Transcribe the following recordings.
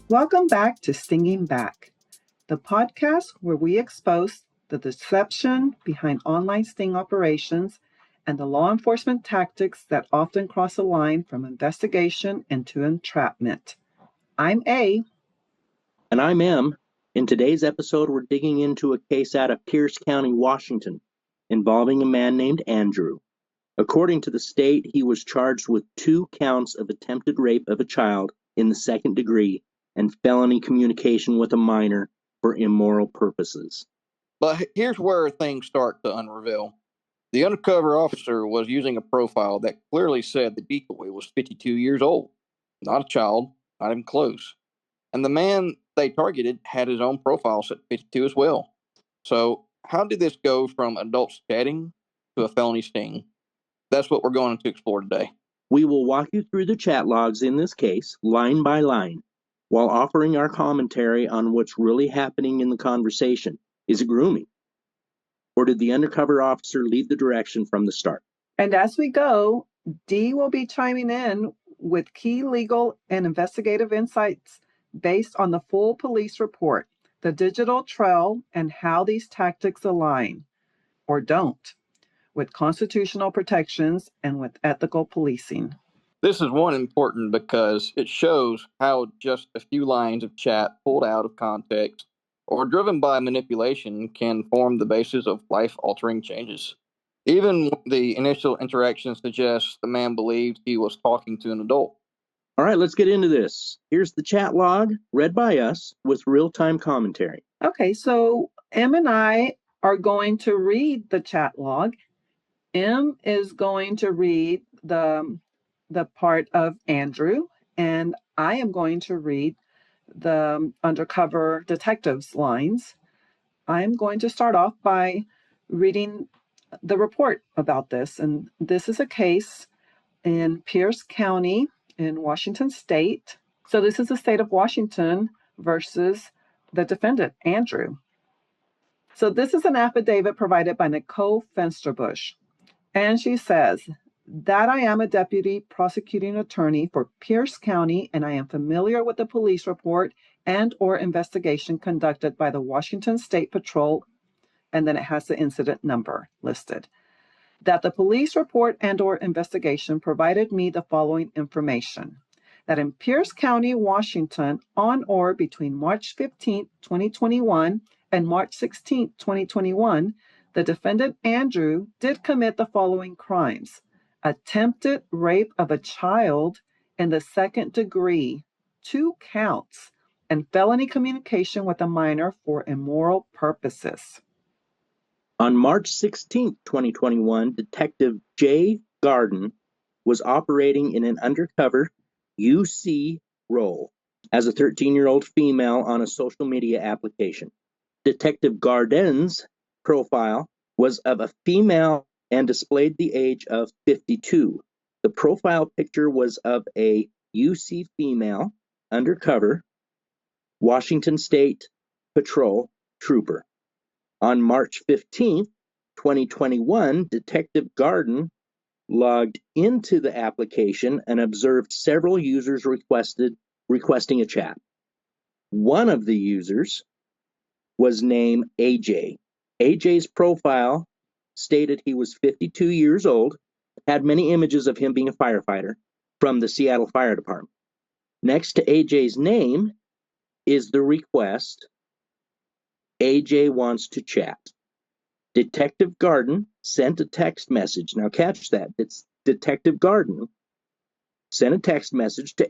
Welcome back to Stinging Back, the podcast where we expose the deception behind online sting operations and the law enforcement tactics that often cross a line from investigation into entrapment. I'm A. And I'm M. In today's episode, we're digging into a case out of Pierce County, Washington, involving a man named Andrew. According to the state, he was charged with 2 counts of attempted rape of a child in the second degree and felony communication with a minor for immoral purposes. But here's where things start to unravel. The undercover officer was using a profile that clearly said the decoy was 52 years old, not a child, not even close. And the man they targeted had his own profile set 52 as well. So how did this go from adults chatting to a felony sting? That's what we're going to explore today. We will walk you through the chat logs in this case, line by line, while offering our commentary on what's really happening in the conversation. Is it grooming? Or did the undercover officer lead the direction from the start? And as we go, Dee will be chiming in with key legal and investigative insights based on the full police report, the digital trail, and how these tactics align, or don't, with constitutional protections and with ethical policing. This is one important because it shows how just a few lines of chat pulled out of context or driven by manipulation can form the basis of life-altering changes. Even the initial interaction suggests the man believed he was talking to an adult. All right, let's get into this. Here's the chat log read by us with real-time commentary. Okay, so M and I are going to read the chat log. M is going to read the part of Andrew, and I am going to read the undercover detective's lines. I'm going to start off by reading the report about this. And this is a case in Pierce County in Washington State. So this is the state of Washington versus the defendant, Andrew. So this is an affidavit provided by Nicole Fensterbush. And she says that I am a deputy prosecuting attorney for Pierce County, and I am familiar with the police report and or investigation conducted by the Washington State Patrol, and then it has the incident number listed. That the police report and or investigation provided me the following information. That in Pierce County, Washington, on or between March 15, 2021 and March 16, 2021, the defendant, Andrew, did commit the following crimes: attempted rape of a child in the second degree, 2 counts, and felony communication with a minor for immoral purposes. On March 16, 2021, Detective Jay Garden was operating in an undercover UC role as a 13-year-old female on a social media application. Detective Garden's profile was of a female and displayed the age of 52. The profile picture was of a UC female, undercover, Washington State Patrol trooper. On March 15, 2021, Detective Garden logged into the application and observed several users requesting a chat. One of the users was named AJ. AJ's profile stated he was 52 years old, had many images of him being a firefighter from the Seattle Fire Department. Next to AJ's name is the request, AJ wants to chat. Detective Garden sent a text message. Now catch that. It's Detective Garden sent a text message to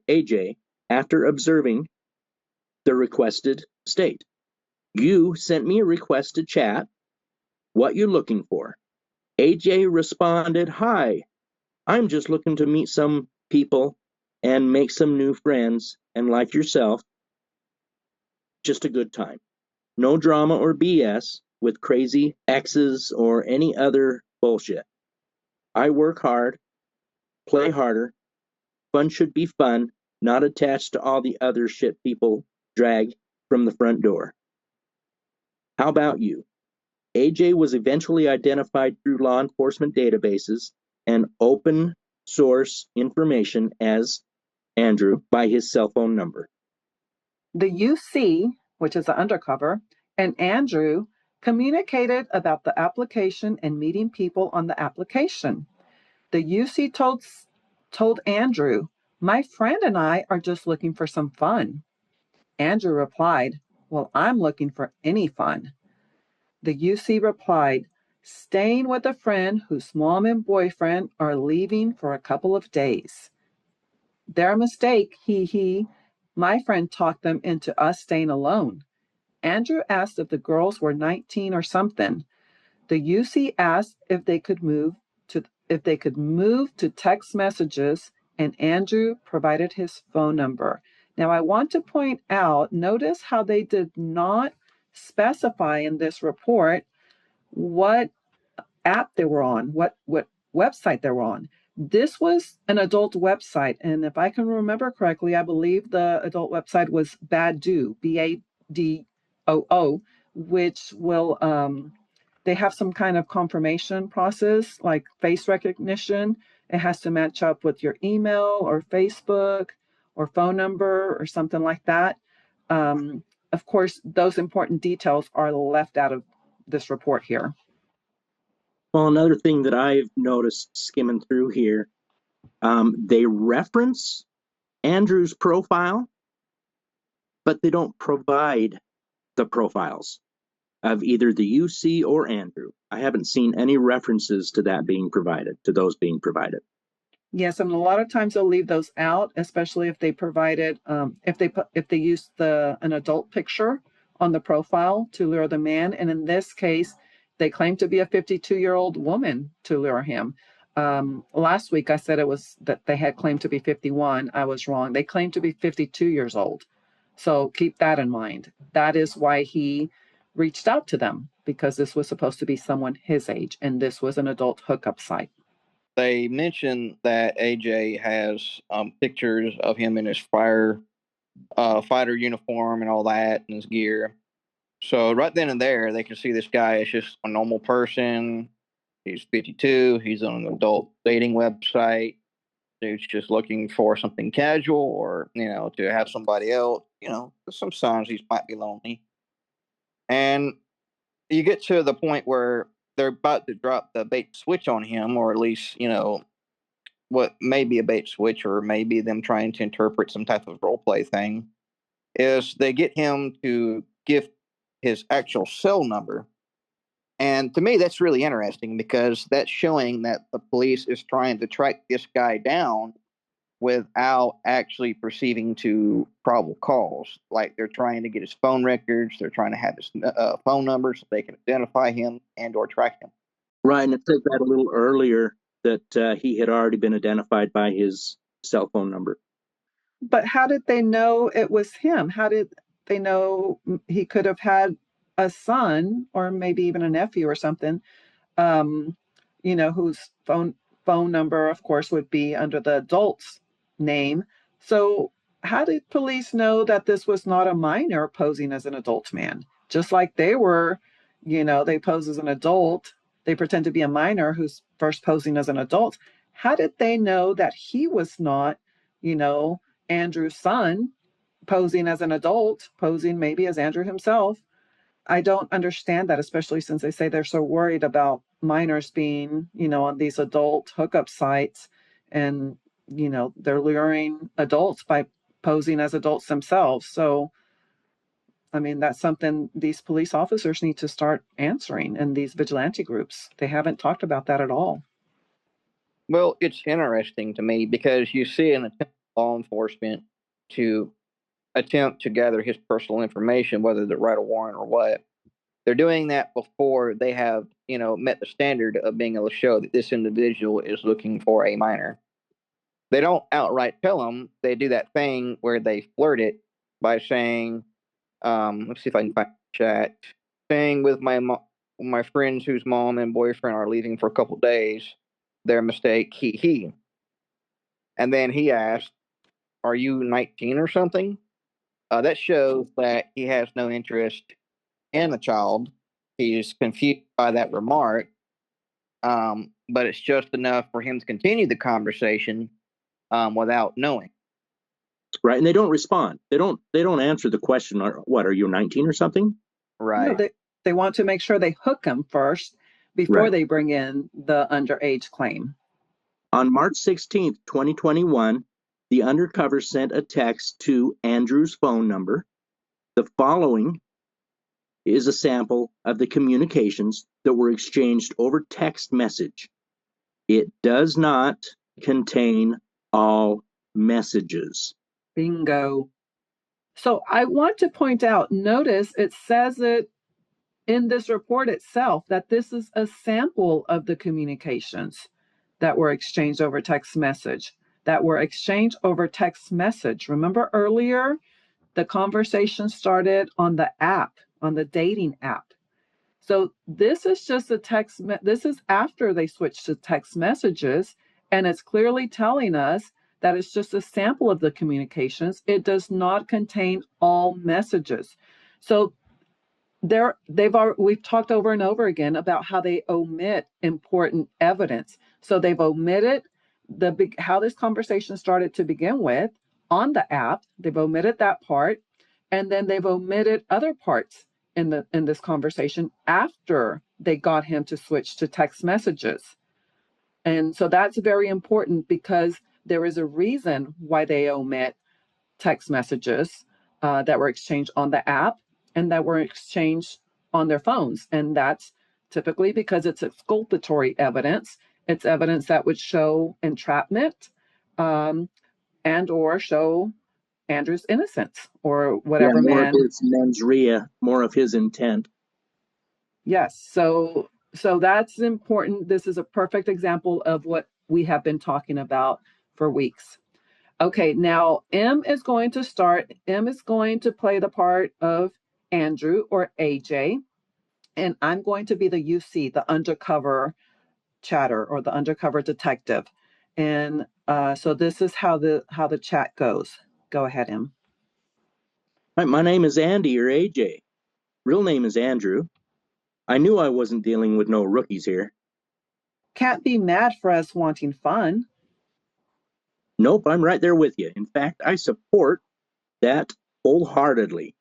AJ after observing the requested state. You sent me a request to chat. What you looking for? AJ responded, hi, I'm just looking to meet some people and make some new friends, and like yourself, just a good time. No drama or BS with crazy exes or any other bullshit. I work hard, play harder. Fun should be fun, not attached to all the other shit people drag from the front door. How about you? AJ was eventually identified through law enforcement databases and open source information as Andrew by his cell phone number. The UC, which is an undercover, and Andrew communicated about the application and meeting people on the application. The UC told Andrew, "My friend and I are just looking for some fun." Andrew replied, "Well, I'm looking for any fun." The UC replied, "Staying with a friend whose mom and boyfriend are leaving for a couple of days." Their mistake, he. My friend talked them into us staying alone. Andrew asked if the girls were 19 or something. The UC asked if they could move to text messages, and Andrew provided his phone number. Now I want to point out, notice how they did not specify in this report what app they were on, what website they were on. This was an adult website, and if I can remember correctly, I believe the adult website was Badoo, Badoo, which will they have some kind of confirmation process like face recognition. It has to match up with your email or Facebook or phone number or something like that. Of course, those important details are left out of this report here. Well, another thing that I've noticed skimming through here, they reference Andrew's profile, but they don't provide the profiles of either the UC or Andrew. I haven't seen any references to that being provided, to those being provided. Yes, and a lot of times they'll leave those out, especially if they provided if they use an adult picture on the profile to lure the man. And in this case, they claim to be a 52-year-old woman to lure him. Last week I said it was that they had claimed to be 51. I was wrong. They claimed to be 52 years old. So keep that in mind. That is why he reached out to them, because this was supposed to be someone his age, and this was an adult hookup site. They mentioned that AJ has pictures of him in his fighter uniform and all that and his gear. So right then and there, they can see this guy is just a normal person. He's 52. He's on an adult dating website. Dude's just looking for something casual, or to have somebody else. Some signs he might be lonely. And you get to the point where they're about to drop the bait switch on him, or at least what may be a bait switch, or maybe them trying to interpret some type of role play thing, is they get him to give his actual cell number. And to me, that's really interesting, because that's showing that the police is trying to track this guy down without actually proceeding to probable cause. Like, they're trying to get his phone records, they're trying to have his phone number so they can identify him and or track him. Right, and it said that a little earlier that he had already been identified by his cell phone number. But how did they know it was him? How did they know he could have had a son or maybe even a nephew or something, um, whose phone number, of course, would be under the adult's name. So how did police know that this was not a minor posing as an adult man? Just like they were, they pose as an adult, they pretend to be a minor who's first posing as an adult. How did they know that he was not, you know, Andrew's son posing as an adult, posing maybe as Andrew himself? I don't understand that, especially since they say they're so worried about minors being, on these adult hookup sites, and, they're luring adults by posing as adults themselves. So, I mean, that's something these police officers need to start answering in these vigilante groups. They haven't talked about that at all. Well, it's interesting to me because you see an attempt by law enforcement to attempt to gather his personal information, whether to write a warrant or what. They're doing that before they have, met the standard of being able to show that this individual is looking for a minor. They don't outright tell them. They do that thing where they flirt it by saying, let's see if I can find chat, saying with my friends whose mom and boyfriend are leaving for a couple days, their mistake, he. And then he asked, "Are you 19 or something?" That shows that he has no interest in the child. He's confused by that remark, but it's just enough for him to continue the conversation without knowing. Right, and they don't respond. They don't answer the question. What, are you 19 or something? No, Right. they want to make sure they hook them first before Right. they bring in the underage claim. On March 16th, 2021, the undercover sent a text to Andrew's phone number. The following is a sample of the communications that were exchanged over text message. It does not contain all messages. Bingo. So I want to point out, notice it says it in this report itself that this is a sample of the communications that were exchanged over text message. Remember earlier, the conversation started on the app, on the dating app. So this is just this is after they switched to text messages, and it's clearly telling us that it's just a sample of the communications. It does not contain all messages. So we've talked over and over again about how they omit important evidence. So they've omitted how this conversation started to begin with on the app. They've omitted that part, and then they've omitted other parts in this conversation after they got him to switch to text messages. And so that's very important because there is a reason why they omit text messages that were exchanged on the app and that were exchanged on their phones. And that's typically because it's exculpatory evidence. It's evidence that would show entrapment and or show Andrew's innocence or Yeah, whatever more of man. his mens rea, more of his intent. Yes. So that's important. This is a perfect example of what we have been talking about for weeks. Okay, now M is going to start. M is going to play the part of Andrew or AJ, and I'm going to be the UC, the undercover chatter or the undercover detective. And so this is how the chat goes. Go ahead, M. Right, my name is Andy or AJ. Real name is Andrew. I knew I wasn't dealing with no rookies here. Can't be mad for us wanting fun. Nope, I'm right there with you. In fact, I support that wholeheartedly.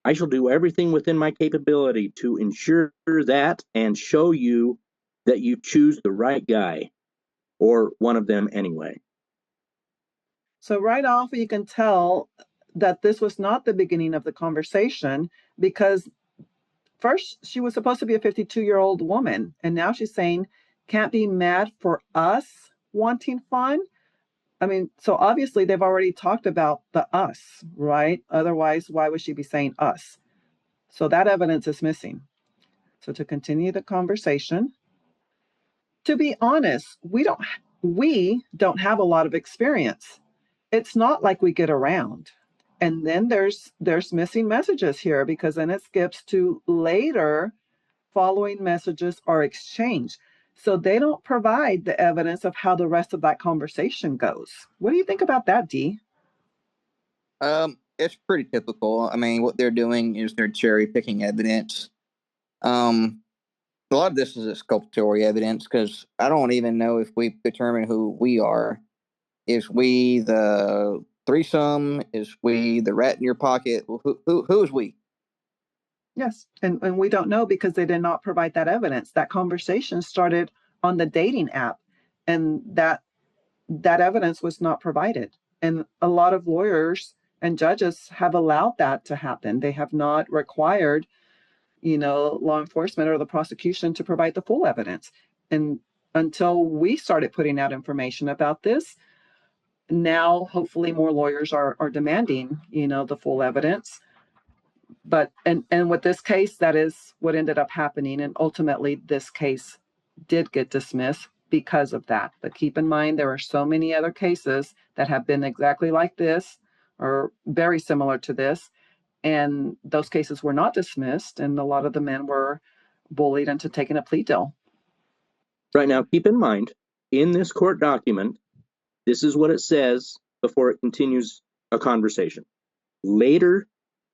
I shall do everything within my capability to ensure that and show you that you choose the right guy, or one of them anyway. So right off, you can tell that this was not the beginning of the conversation because first she was supposed to be a 52-year-old woman, and now she's saying, can't be mad for us wanting fun. I mean, so obviously they've already talked about the us, right? Otherwise, why would she be saying us? So that evidence is missing. So to continue the conversation, to be honest, we don't have a lot of experience. It's not like we get around. And then there's missing messages here because then it skips to later following messages are exchanged. So they don't provide the evidence of how the rest of that conversation goes. What do you think about that, Dee? It's pretty typical. I mean, what they're doing is they're cherry picking evidence. A lot of this is exculpatory evidence because I don't even know if we determine who we are. Is we the threesome? Is we the rat in your pocket? Who is we? Yes. And we don't know because they did not provide that evidence. That conversation started on the dating app, and that evidence was not provided. And a lot of lawyers and judges have allowed that to happen. They have not required, law enforcement or the prosecution to provide the full evidence. And until we started putting out information about this, now hopefully more lawyers are demanding, the full evidence. But and with this case, that is what ended up happening. And ultimately this case did get dismissed because of that. But keep in mind there are so many other cases that have been exactly like this or very similar to this. And those cases were not dismissed, and a lot of the men were bullied into taking a plea deal. Right, now, keep in mind, in this court document, this is what it says before it continues a conversation. Later,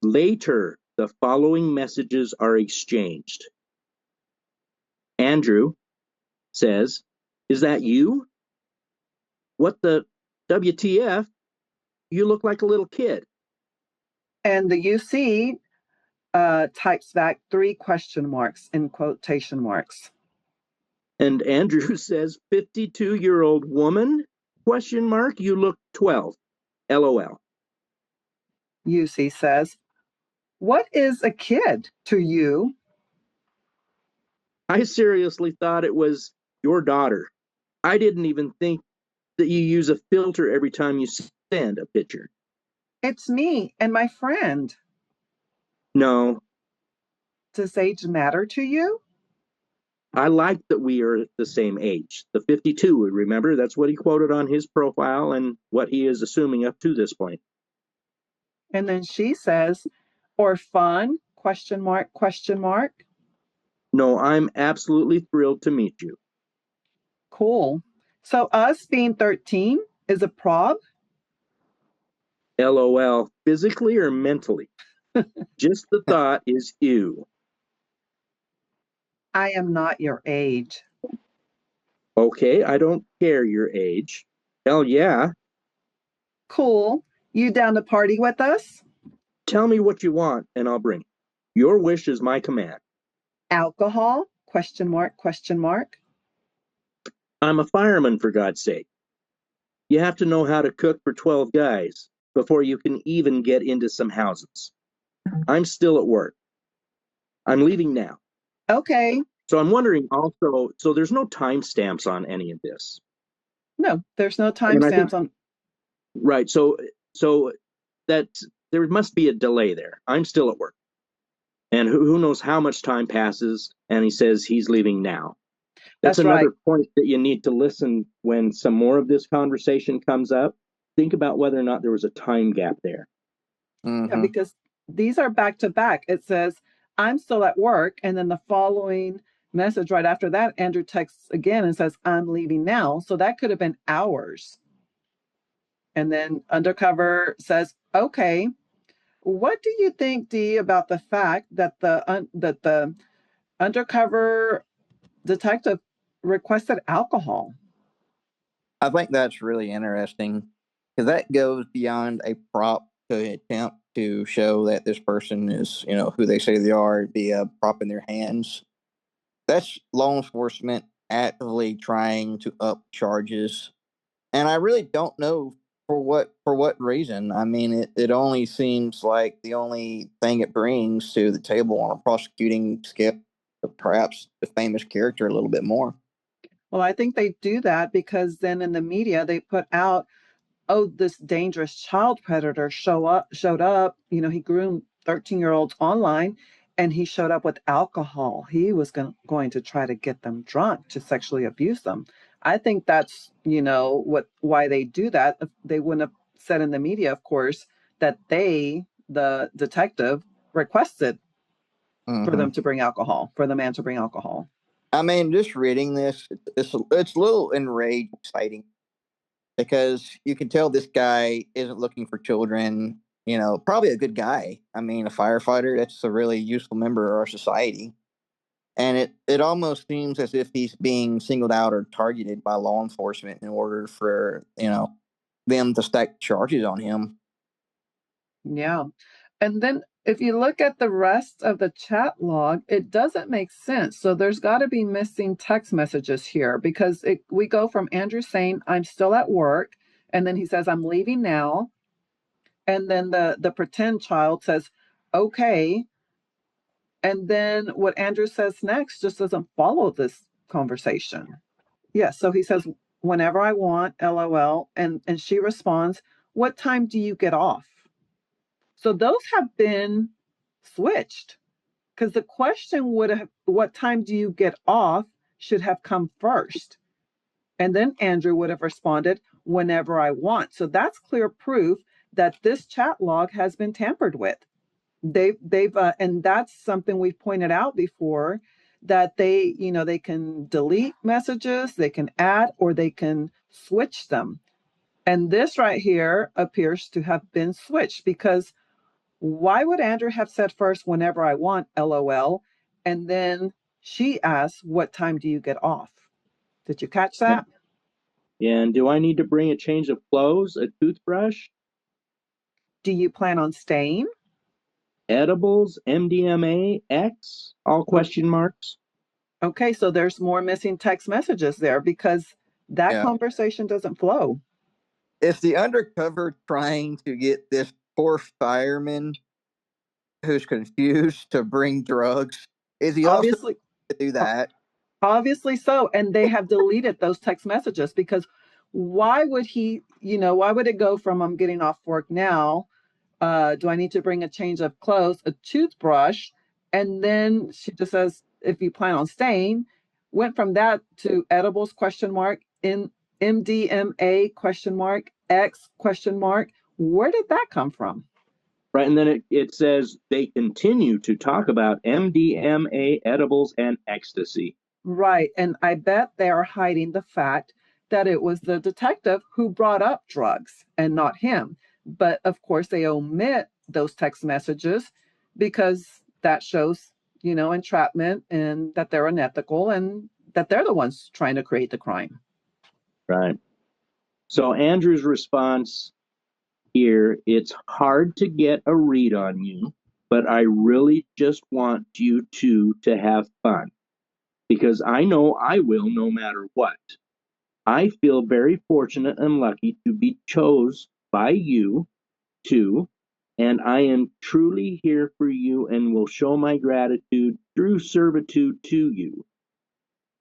the following messages are exchanged. Andrew says, "Is that you? What the WTF? you look like a little kid. And the UC types back 3 question marks in quotation marks. And Andrew says, 52-year-old woman? Question mark. You look 12. LOL. UC says, what is a kid to you? I seriously thought it was your daughter. I didn't even think that you use a filter every time you send a picture. It's me and my friend. No, Does age matter to you? I like that we are the same age. The 52, remember? That's what he quoted on his profile and what he is assuming up to this point. And then she says, or fun? Question mark, question mark. No, I'm absolutely thrilled to meet you. Cool. So us being 13 is a prob? LOL. Physically or mentally? Just the thought is ew. I am not your age. Okay, I don't care your age. Hell yeah. Cool. You down to party with us? Tell me what you want and I'll bring it. Your wish is my command. Alcohol? Question mark, question mark. I'm a fireman, for God's sake. You have to know how to cook for 12 guys before you can even get into some houses. I'm still at work. I'm leaving now. Okay. So I'm wondering also, so there's no timestamps on any of this. No, there's no And I think, timestamps on. right, so that there must be a delay there. I'm still at work. And who knows how much time passes and he says he's leaving now. That's That's right. another point that you need to listen when some more of this conversation comes up. Think about whether or not there was a time gap there. Yeah, because these are back to back. It says, I'm still at work. And then the following message right after that, Andrew texts again and says, I'm leaving now. So that could have been hours. And then undercover says, okay, what do you think, Dee, about the fact that the undercover detective requested alcohol? I think that's really interesting because that goes beyond a prop to attempt to show that this person is, who they say they are, be a prop in their hands. That's law enforcement actively trying to up charges, and I really don't know for what reason. I mean, it only seems like the only thing it brings to the table on a prosecuting skip, perhaps the famous character a little bit more. Well, I think they do that because then in the media they put out, oh, this dangerous child predator showed up. He groomed 13-year-olds online and he showed up with alcohol. He was going to try to get them drunk to sexually abuse them. I think that's, why they do that. They wouldn't have said in the media, of course, that the detective, requested for them to bring alcohol, for the man to bring alcohol. I mean, just reading this, it's a little enraged, exciting, because you can tell this guy isn't looking for children. Probably a good guy. I mean, a firefighter, that's a really useful member of our society. And it almost seems as if he's being singled out or targeted by law enforcement in order for, them to stack charges on him. Yeah. And then if you look at the rest of the chat log, it doesn't make sense. So there's got to be missing text messages here because we go from Andrew saying, I'm still at work. And then he says, I'm leaving now. And then the pretend child says, okay. And then what Andrew says next just doesn't follow this conversation. Yeah. So he says, whenever I want, LOL. And she responds, what time do you get off? So those have been switched because the question would have, what time do you get off, should have come first. And then Andrew would have responded, whenever I want. So that's clear proof that this chat log has been tampered with. And that's something we've pointed out before, that they can delete messages, they can add, or they can switch them. And this right here appears to have been switched because why would Andrew have said first, whenever I want, LOL? And then she asks, what time do you get off? Did you catch that? And do I need to bring a change of clothes, a toothbrush? Do you plan on staying? Edibles, MDMA, X, all question marks. Okay, so there's more missing text messages there because that Yeah. conversation doesn't flow. Is the undercover trying to get this poor fireman who's confused to bring drugs? Is he also Obviously, to do that? obviously so. And they have deleted those text messages because why would he, why would it go from I'm getting off work now? Do I need to bring a change of clothes, a toothbrush? And then she just says, if you plan on staying, went from that to edibles question mark, in MDMA question mark, X question mark. Where did that come from? Right, and then it says they continue to talk about MDMA, edibles, and ecstasy. Right. And I bet they are hiding the fact that it was the detective who brought up drugs and not him. But of course, they omit those text messages because that shows, entrapment and that they're unethical and that they're the ones trying to create the crime. Right. So Andrew's response here, it's hard to get a read on you, but I really just want you two to have fun because I know I will no matter what. I feel very fortunate and lucky to be chose by you two, and I am truly here for you and will show my gratitude through servitude to you.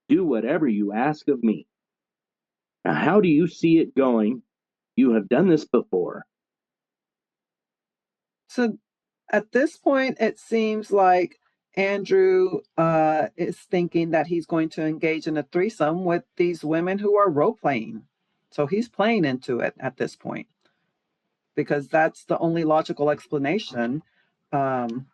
Do whatever you ask of me. Now, how do you see it going? You have done this before. So at this point, it seems like Andrew is thinking that he's going to engage in a threesome with these women who are role playing. So he's playing into it at this point because that's the only logical explanation. Um,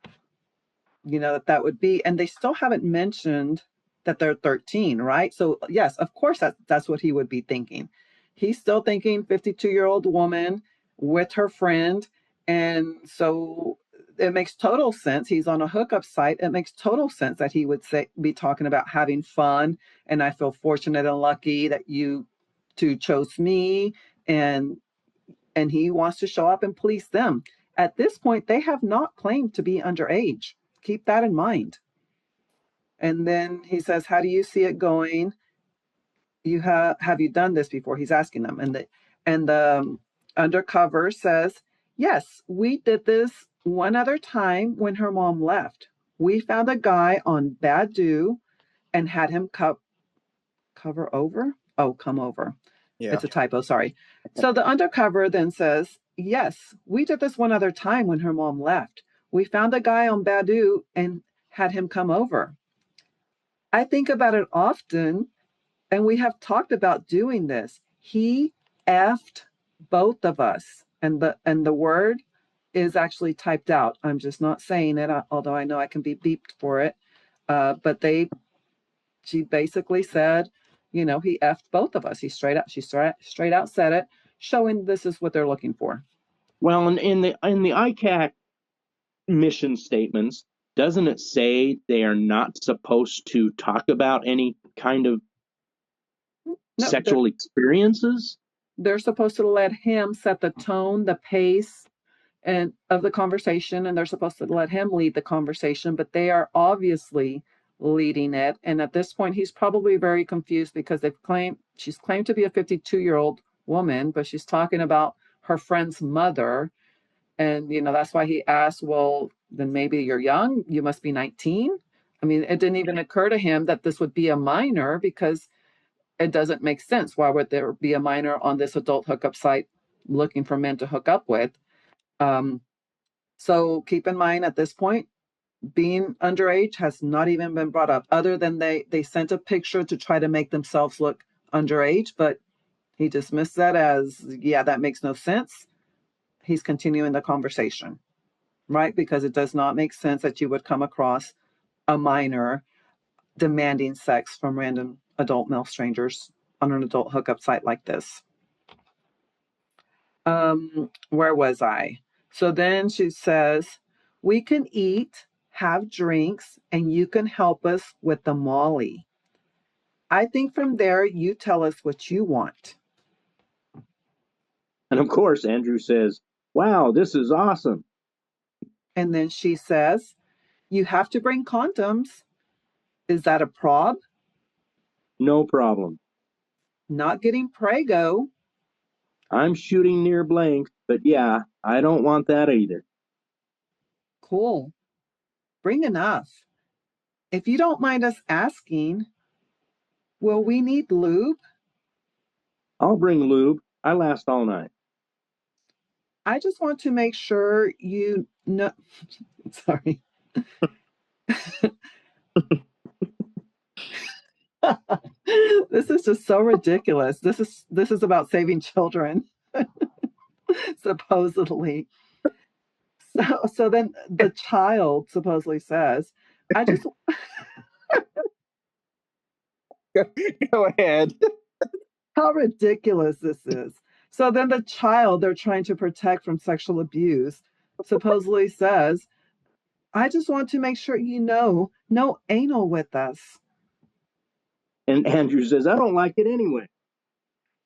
that would be, and they still haven't mentioned that they're 13, right? So yes, of course that's what he would be thinking. He's still thinking 52-year-old woman with her friend, and so it makes total sense. He's on a hookup site. It makes total sense that he would be talking about having fun, and I feel fortunate and lucky that you two chose me, and he wants to show up and police them. At this point, they have not claimed to be underage. Keep that in mind. And then he says, "How do you see it going? Have you done this before?" He's asking them, and the undercover says, "Yes, we did this one other time when her mom left. We found a guy on Badu and had him cover over. Oh, come over. Yeah. It's a typo, sorry." So the undercover then says, "Yes, we did this one other time when her mom left. We found a guy on Badu and had him come over. I think about it often, and we have talked about doing this. He effed both of us." And the word is actually typed out. I'm just not saying it, although I know I can be beeped for it. But she basically said, he effed both of us. She straight out said it, showing this is what they're looking for. Well, in the ICAC mission statements, doesn't it say they are not supposed to talk about any kind of No, sexual experiences? they're supposed to let him set the tone, the pace, and of the conversation, and they're supposed to let him lead the conversation, but they are obviously leading it. And at this point, he's probably very confused because she's claimed to be a 52-year-old woman, but she's talking about her friend's mother. And that's why he asked, well, then maybe you're young, you must be 19. I mean, it didn't even occur to him that this would be a minor because it doesn't make sense. Why would there be a minor on this adult hookup site looking for men to hook up with? um, so keep in mind at this point, being underage has not even been brought up, other than they sent a picture to try to make themselves look underage, but he dismissed that as, yeah, that makes no sense. He's continuing the conversation, right? Because it does not make sense that you would come across a minor demanding sex from random adult male strangers on an adult hookup site like this. Where was I? So then she says, "We can eat, have drinks, and you can help us with the molly. I think from there, you tell us what you want." And of course, Andrew says, Wow, this is awesome. And then she says, "You have to bring condoms. Is that a prob? No problem. Not getting prego." I'm shooting near blank, but yeah, I don't want that either. Cool. Bring enough. If you don't mind us asking, will we need lube? I'll bring lube. I last all night. I just want to make sure you know. Sorry. This is just so ridiculous. This is about saving children, supposedly. So then the child supposedly says, "I just Go ahead. how ridiculous this is." So then the child they're trying to protect from sexual abuse supposedly says, "I just want to make sure you know, no anal with us. And Andrew says, I don't like it anyway.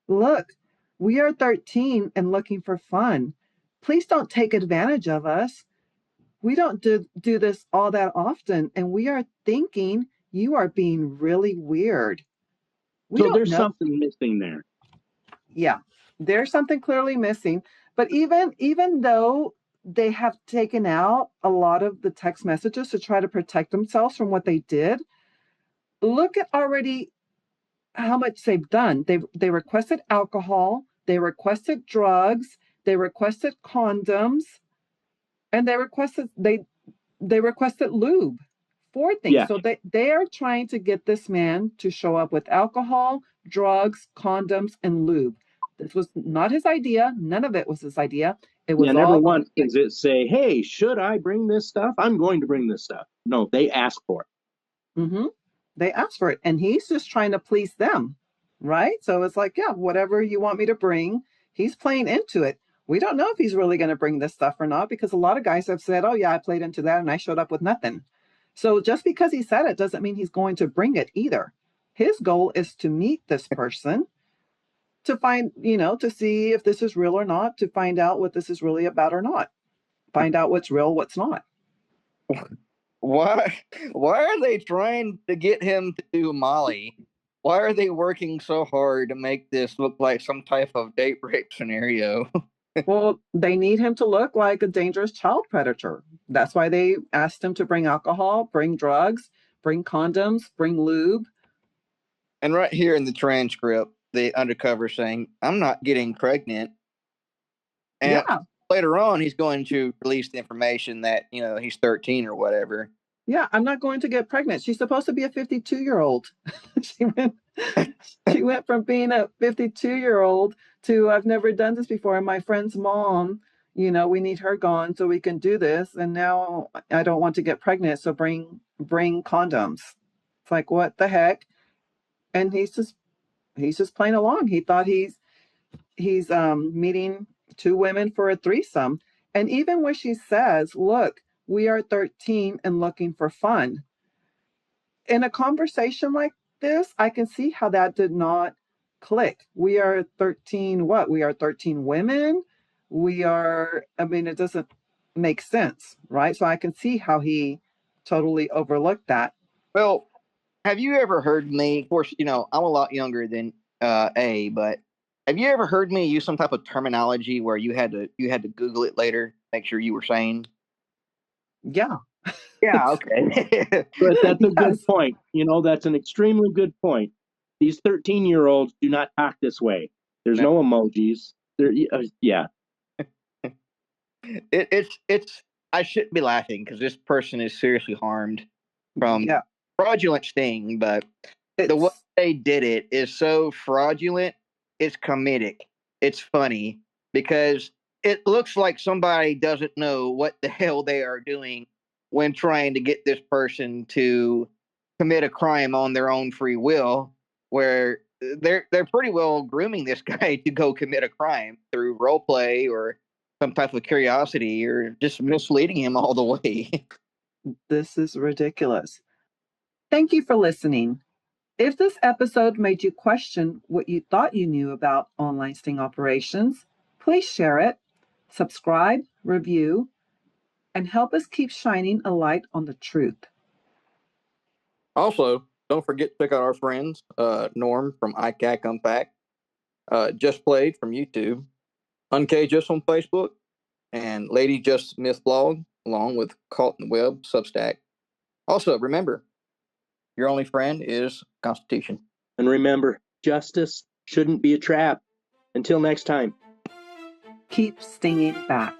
Look, we are 13 and looking for fun. Please don't take advantage of us. We don't do this all that often, and we are thinking you are being really weird. We So don't there's know." something missing there. Yeah, there's something clearly missing. But even though they have taken out a lot of the text messages to try to protect themselves from what they did, look at already how much they've done. They requested alcohol, they requested drugs, they requested condoms, and they requested lube. Four things. Yeah. So they are trying to get this man to show up with alcohol, drugs, condoms, and lube. This was not his idea. None of it was his idea. It Yeah, was never all. once does it say, hey, should I bring this stuff? I'm going to bring this stuff. No, they ask for it. Mm-hmm. They asked for it, and he's just trying to please them, right? So it's like, yeah, whatever you want me to bring, he's playing into it. We don't know if he's really going to bring this stuff or not because a lot of guys have said, "Oh yeah, I played into that and I showed up with nothing." So just because he said it doesn't mean he's going to bring it either. His goal is to meet this person to find, to see if this is real or not, to find out what this is really about or not, find out what's real, what's not. Why? Why are they trying to get him to do Molly? Why are they working so hard to make this look like some type of date rape scenario? Well, they need him to look like a dangerous child predator. That's why they asked him to bring alcohol, bring drugs, bring condoms, bring lube. And right here in the transcript, the undercover saying, "I'm not getting pregnant." And Yeah, later on, he's going to release the information that he's 13 or whatever. yeah, I'm not going to get pregnant. She's supposed to be a 52-year-old. she went she went from being a 52-year-old to I've never done this before. And my friend's mom, we need her gone so we can do this. And now I don't want to get pregnant, so bring condoms. It's like what the heck? And he's just playing along. He thought he's meeting two women for a threesome. And even when she says, "Look, we are 13 and looking for fun," in a conversation like this, I can see how that did not click. We are 13, what? We are 13 women. I mean, it doesn't make sense, right? So I can see how he totally overlooked that. Well, have you ever heard me? Of course, I'm a lot younger than but have you ever heard me use some type of terminology where you had to Google it later, make sure you were sane? Yeah. Yeah. Okay. But that's a good Yes. point. That's an extremely good point. These 13-year-olds do not talk this way. There's No, no emojis. Yeah. it's. I shouldn't be laughing because this person is seriously harmed from Yeah. fraudulent sting, but the way It's they did it is so fraudulent. It's comedic. It's funny because it looks like somebody doesn't know what the hell they are doing when trying to get this person to commit a crime on their own free will, where they're pretty well grooming this guy to go commit a crime through role play or some type of curiosity or just misleading him all the way. this is ridiculous. Thank you for listening. If this episode made you question what you thought you knew about online sting operations, please share it. Subscribe, review, and help us keep shining a light on the truth. Also, don't forget to check out our friends, Norm from ICAC Unpack, Just Played from YouTube, Uncaged Us on Facebook, and Lady Just Smith blog, along with Caught in the Web Substack. Also, remember, your only friend is Constitution. And remember, justice shouldn't be a trap. Until next time. Keep stinging back.